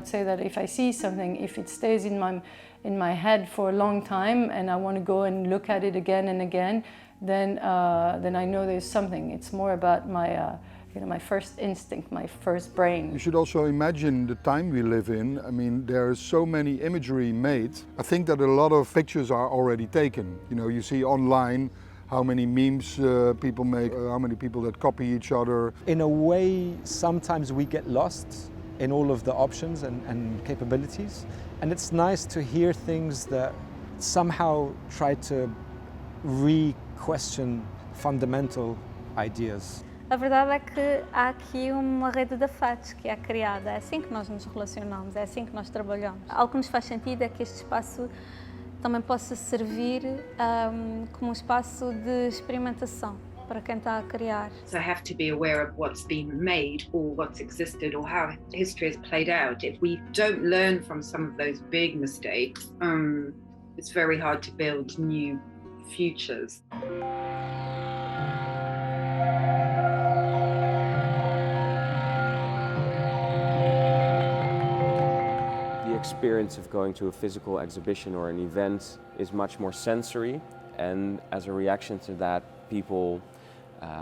would say that if I see something, if it stays in my head for a long time and I want to go and look at it again and again, then I know there's something. It's more about my my first instinct, my first brain. You should also imagine the time we live in. I mean, there is so many imagery made. I think that a lot of pictures are already taken. You see online how many memes people make, how many people that copy each other. In a way, sometimes we get lost in all of the options and capabilities. And it's nice to hear things that somehow try to re-question fundamental ideas. A verdade é que há aqui uma rede de afetos que é criada, é assim que nós nos relacionamos, é assim que nós trabalhamos. Algo que nos faz sentido é que este espaço também possa servir como um espaço de experimentação para quem está a criar. So I have to be aware of what's been made or what's existed or how history has played out. If we don't learn from some of those big mistakes, it's very hard to build new futures. The experience of going to a physical exhibition or an event is much more sensory, and as a reaction to that, people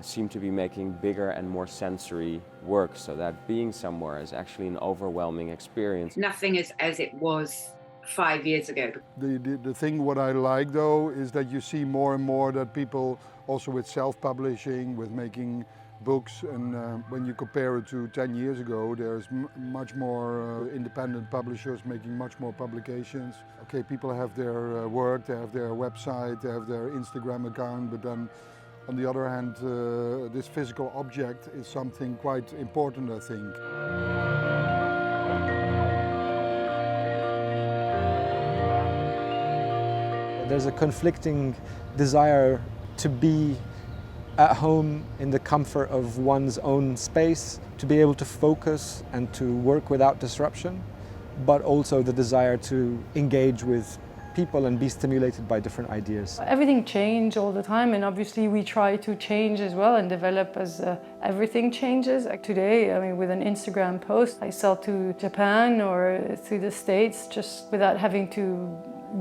seem to be making bigger and more sensory work, so that being somewhere is actually an overwhelming experience. Nothing is as it was 5 years ago. The thing what I like though is that you see more and more that people also with self-publishing, with making books, and when you compare it to 10 years ago, there's much more independent publishers making much more publications. Okay, people have their work, they have their website, they have their Instagram account, but then on the other hand, this physical object is something quite important, I think. There's a conflicting desire to be at home in the comfort of one's own space, to be able to focus and to work without disruption, but also the desire to engage with people and be stimulated by different ideas. Everything changes all the time, and obviously we try to change as well and develop as everything changes. Like today, I mean, with an Instagram post, I sell to Japan or to the States just without having to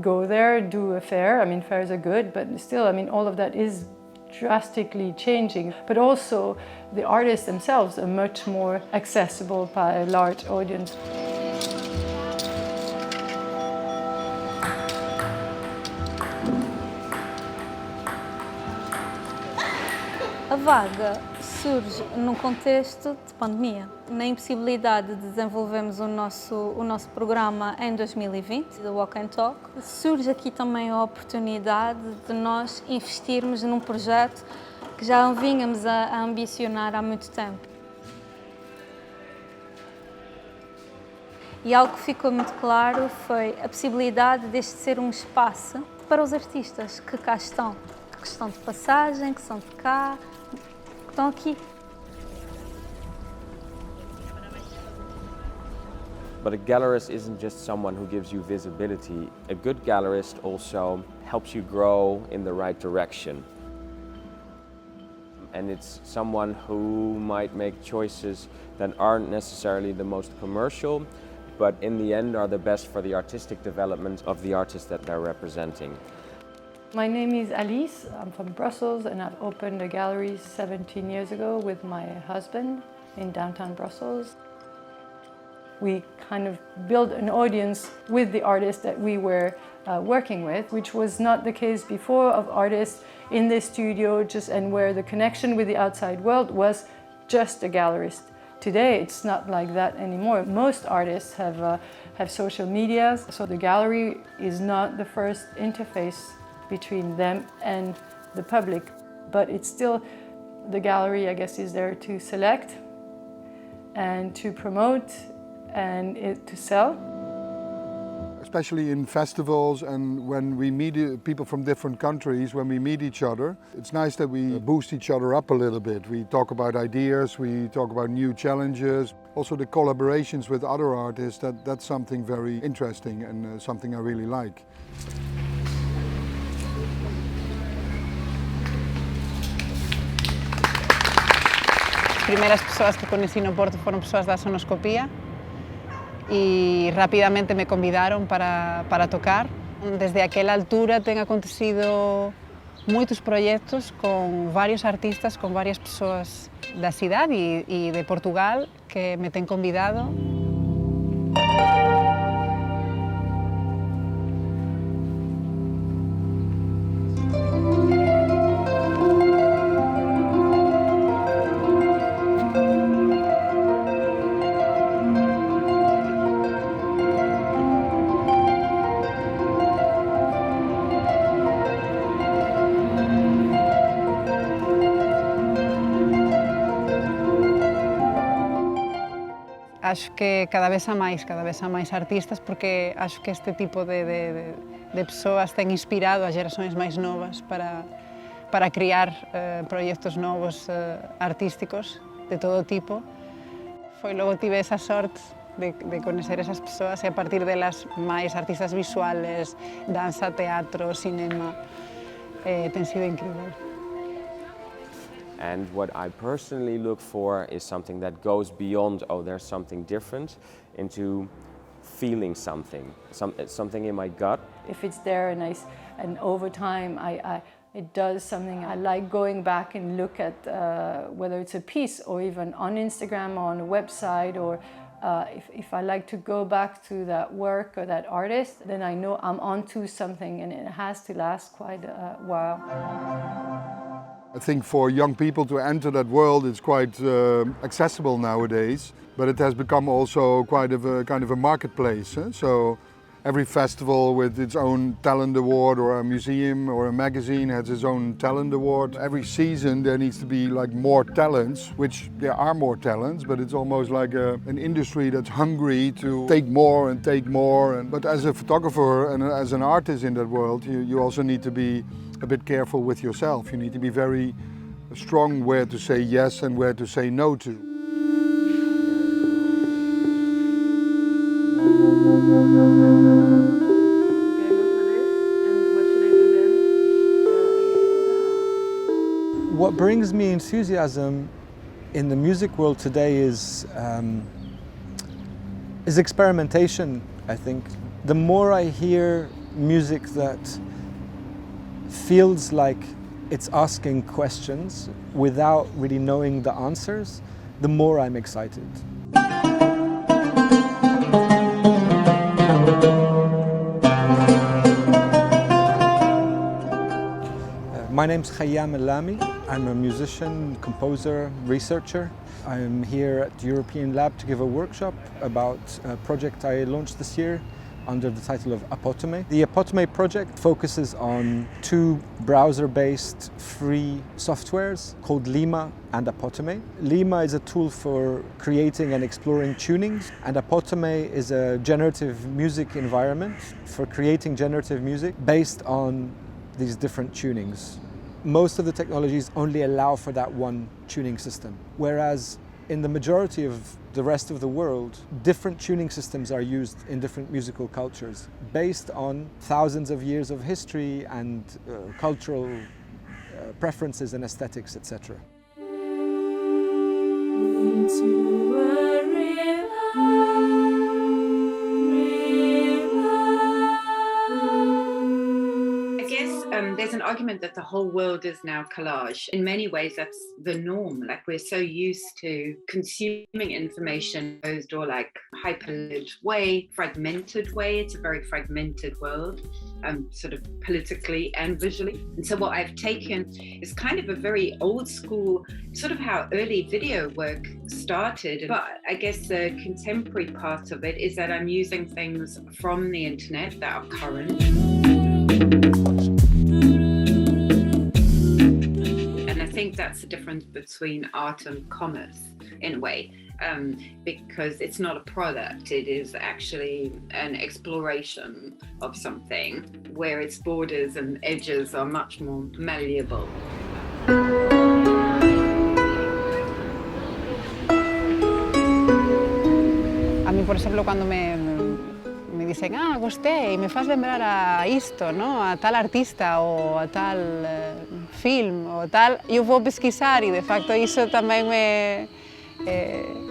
go there, do a fair. I mean, fairs are good, but still, I mean, all of that is drastically changing. But also, the artists themselves are much more accessible by a large audience. A Vaga surge num contexto de pandemia. Na impossibilidade de desenvolvermos o nosso programa em 2020, do Walk and Talk, surge aqui também a oportunidade de nós investirmos num projeto que já vínhamos a ambicionar há muito tempo. E algo que ficou muito claro foi a possibilidade deste ser um espaço para os artistas que cá estão, que estão de passagem, que são de cá, que estão aqui. But a gallerist isn't just someone who gives you visibility. A good gallerist also helps you grow in the right direction. And it's someone who might make choices that aren't necessarily the most commercial, but in the end are the best for the artistic development of the artist that they're representing. My name is Alice, I'm from Brussels, and I've opened a gallery 17 years ago with my husband in downtown Brussels. We kind of built an audience with the artists that we were working with, which was not the case before, of artists in the studio and where the connection with the outside world was just a gallerist. Today it's not like that anymore. Most artists have social media, so the gallery is not the first interface between them and the public, but it's still, the gallery, I guess, is there to select and to promote and to sell. Especially in festivals and when we meet people from different countries, when we meet each other, it's nice that we boost each other up a little bit. We talk about ideas, we talk about new challenges. Also the collaborations with other artists, that's something very interesting and something I really like. As primeiras pessoas que conheci no Porto foram pessoas da sonoscopia y rápidamente me convidaron para tocar. Desde aquela altura ten acontecido moitos proxectos con varios artistas, con varias persoas da cidade e de Portugal que me ten convidado. Acho que cada vez há máis artistas, porque acho que este tipo de persoas ten inspirado as gerações máis novas para criar proxectos novos artísticos de todo tipo. Logo tive esa sorte de conocer esas persoas e a partir delas máis artistas visuales, danza, teatro, cinema. Ten sido incrível. And what I personally look for is something that goes beyond, oh, there's something different, into feeling something in my gut. If it's there and over time it does something, I like going back and look at whether it's a piece or even on Instagram or on a website, or if I like to go back to that work or that artist, then I know I'm onto something and it has to last quite a while. I think for young people to enter that world it's quite accessible nowadays, but it has become also quite of a kind of a marketplace. So every festival with its own talent award, or a museum or a magazine has its own talent award. Every season there needs to be like more talents, which there are more talents, but it's almost like an industry that's hungry to take more and take more. But as a photographer and as an artist in that world, you also need to be a bit careful with yourself. You need to be very strong where to say yes and where to say no to. What brings me enthusiasm in the music world today is experimentation, I think. The more I hear music that feels like it's asking questions without really knowing the answers, the more I'm excited. My name's Khyam Allami. I'm a musician, composer, researcher. I'm here at the European Lab to give a workshop about a project I launched this year under the title of Apotome. The Apotome project focuses on two browser-based free softwares called Lima and Apotome. Lima is a tool for creating and exploring tunings, and Apotome is a generative music environment for creating generative music based on these different tunings. Most of the technologies only allow for that one tuning system, whereas in the majority of the rest of the world, different tuning systems are used in different musical cultures based on thousands of years of history and cultural preferences and aesthetics, etc. There's an argument that the whole world is now collage. In many ways, that's the norm. Like, we're so used to consuming information in or like hyperlit way, fragmented way. It's a very fragmented world, sort of politically and visually. And so what I've taken is kind of a very old school, sort of how early video work started. But I guess the contemporary part of it is that I'm using things from the internet that are current. And I think that's the difference between art and commerce in a way, because it's not a product, it is actually an exploration of something where its borders and edges are much more malleable. A mí, por ejemplo, cuando me dicen, gostei, me faz lembrar a isto, ¿no? A tal artista ou a tal film ou tal, eu vou pesquisar e de facto isso também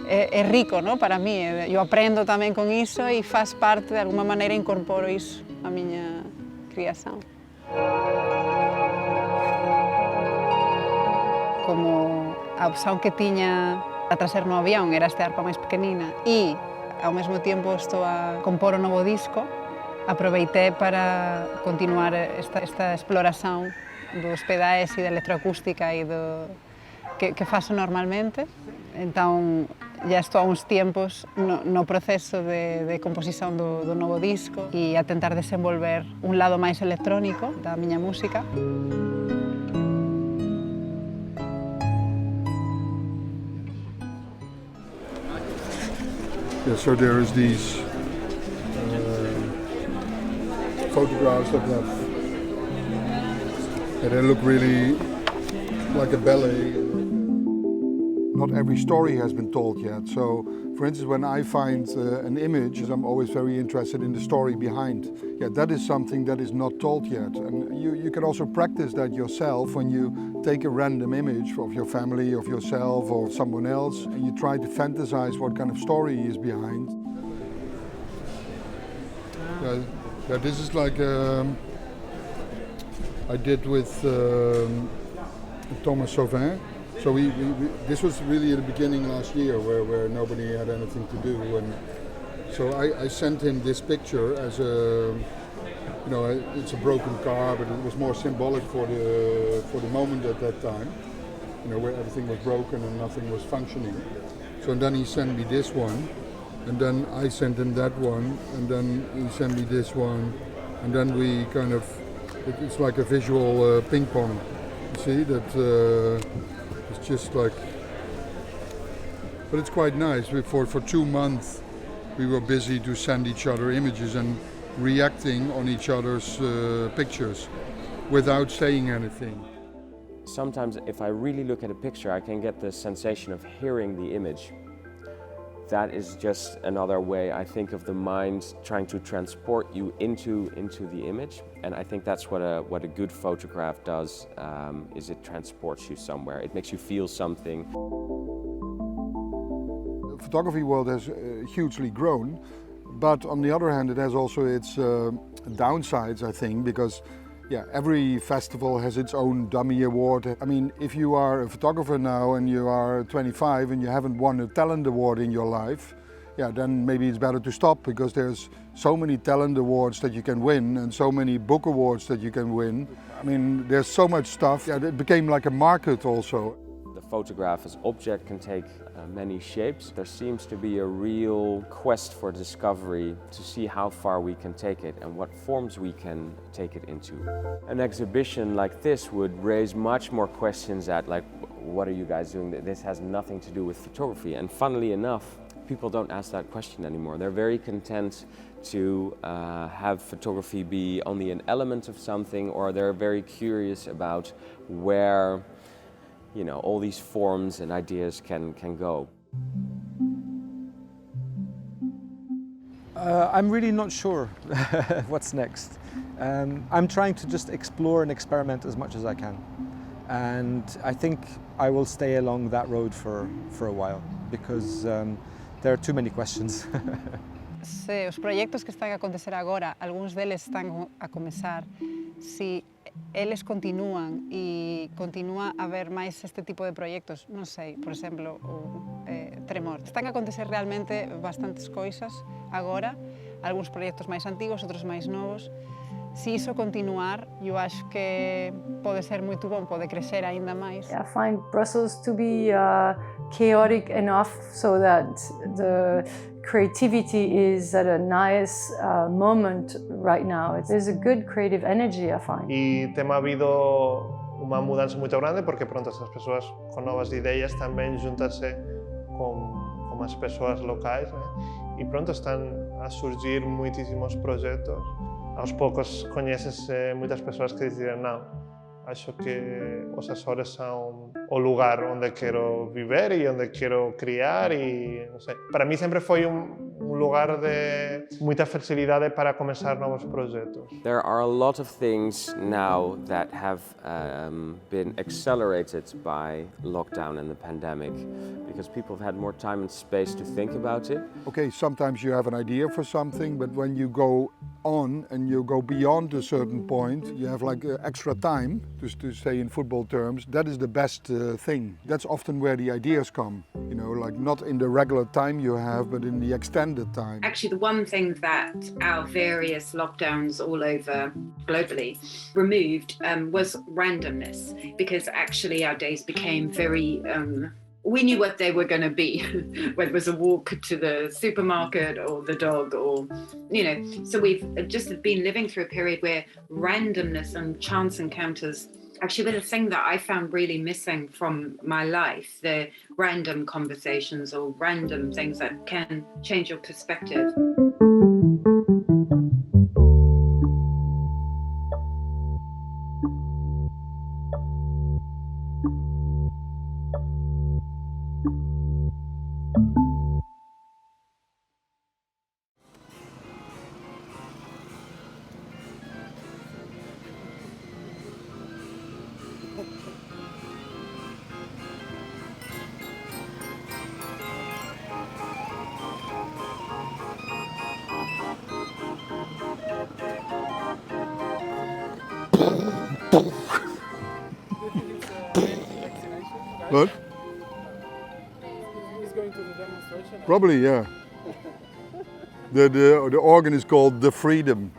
é rico, não? Para mim. Eu aprendo também com isso e faz parte, de alguma maneira, incorporo isso à minha criação. Como a opção que tinha a trazer no avião era esta harpa mais pequenina e, ao mesmo tempo, estou a compor um novo disco, aproveitei para continuar esta exploração dos pedais e da eletroacústica e que faço normalmente. Então, já estou há uns tempos no processo de composição do novo disco e a tentar desenvolver um lado mais eletrónico da minha música. Yeah, so there's these photographs that have, and they look really like a ballet. Not every story has been told yet. So, for instance, when I find an image, I'm always very interested in the story behind. Yeah, that is something that is not told yet. And you can also practice that yourself when you take a random image of your family, of yourself, or someone else, and you try to fantasize what kind of story is behind. Yeah, this is like I did with Thomas Sauvin. So this was really at the beginning last year where nobody had anything to do, and so I sent him this picture as a, you know, it's a broken car, but it was more symbolic for the moment at that time, you know, where everything was broken and nothing was functioning. So and then he sent me this one, and then I sent him that one, and then he sent me this one, and then we kind of, it's like a visual ping pong. You see that. It's just like, but it's quite nice. For 2 months we were busy to send each other images and reacting on each other's pictures without saying anything. Sometimes if I really look at a picture, I can get the sensation of hearing the image. That is just another way I think of the mind trying to transport you into the image, and I think that's what a good photograph does. Is it transports you somewhere. It makes you feel something. The photography world has hugely grown, but on the other hand, it has also its downsides, I think, because. Yeah, every festival has its own dummy award. I mean, if you are a photographer now and you are 25 and you haven't won a talent award in your life, yeah, then maybe it's better to stop, because there's so many talent awards that you can win and so many book awards that you can win. I mean, there's so much stuff. Yeah, it became like a market also. The photograph as object can take many shapes. There seems to be a real quest for discovery to see how far we can take it and what forms we can take it into. An exhibition like this would raise much more questions at, like, what are you guys doing? This has nothing to do with photography. And funnily enough, people don't ask that question anymore. They're very content to have photography be only an element of something, or they're very curious about where, you know, all these forms and ideas can go. I'm really not sure what's next. I'm trying to just explore and experiment as much as I can. And I think I will stay along that road for a while, because there are too many questions. Se os proxectos que están a acontecer agora, algúns deles están a comezar, si eles continúan e continúa a haber máis este tipo de proxectos, non sei, por exemplo, o Tremor. Están a acontecer realmente bastantes coisas agora, algúns proxectos máis antigos, outros máis novos. Se iso continuar, eu acho que pode ser moito bom, pode crescer ainda máis. I find Brussels to be chaotic enough so that the creativity is at a nice moment right now. There's a good creative energy, I find. E tem habido unha mudanza moito grande, porque pronto as persoas con novas ideas tamén juntarse con as persoas locais, né? E pronto están a surgir moitísimos proxectos. Aos poucos coñécense moitas persoas que dicen, non, acho que os Açores son o lugar onde quero viver e onde quero criar, e non sei. Para mí sempre foi un lugar de muita facilidade para começar novos projetos. There are a lot of things now that have been accelerated by lockdown and the pandemic because people have had more time and space to think about it. Okay, sometimes you have an idea for something, but when you go on and you go beyond a certain point, you have like extra time, just to say in football terms, that is the best thing. That's often where the ideas come, you know, like not in the regular time you have, but in the extended time. Actually, the one thing that our various lockdowns all over globally removed was randomness, because actually our days became very we knew what they were going to be, whether it was a walk to the supermarket or the dog, or, you know, so we've just been living through a period where randomness and chance encounters actually were the thing that I found really missing from my life, the random conversations or random things that can change your perspective. What? He's going to the demonstration. Probably, yeah. The organ is called The Freedom.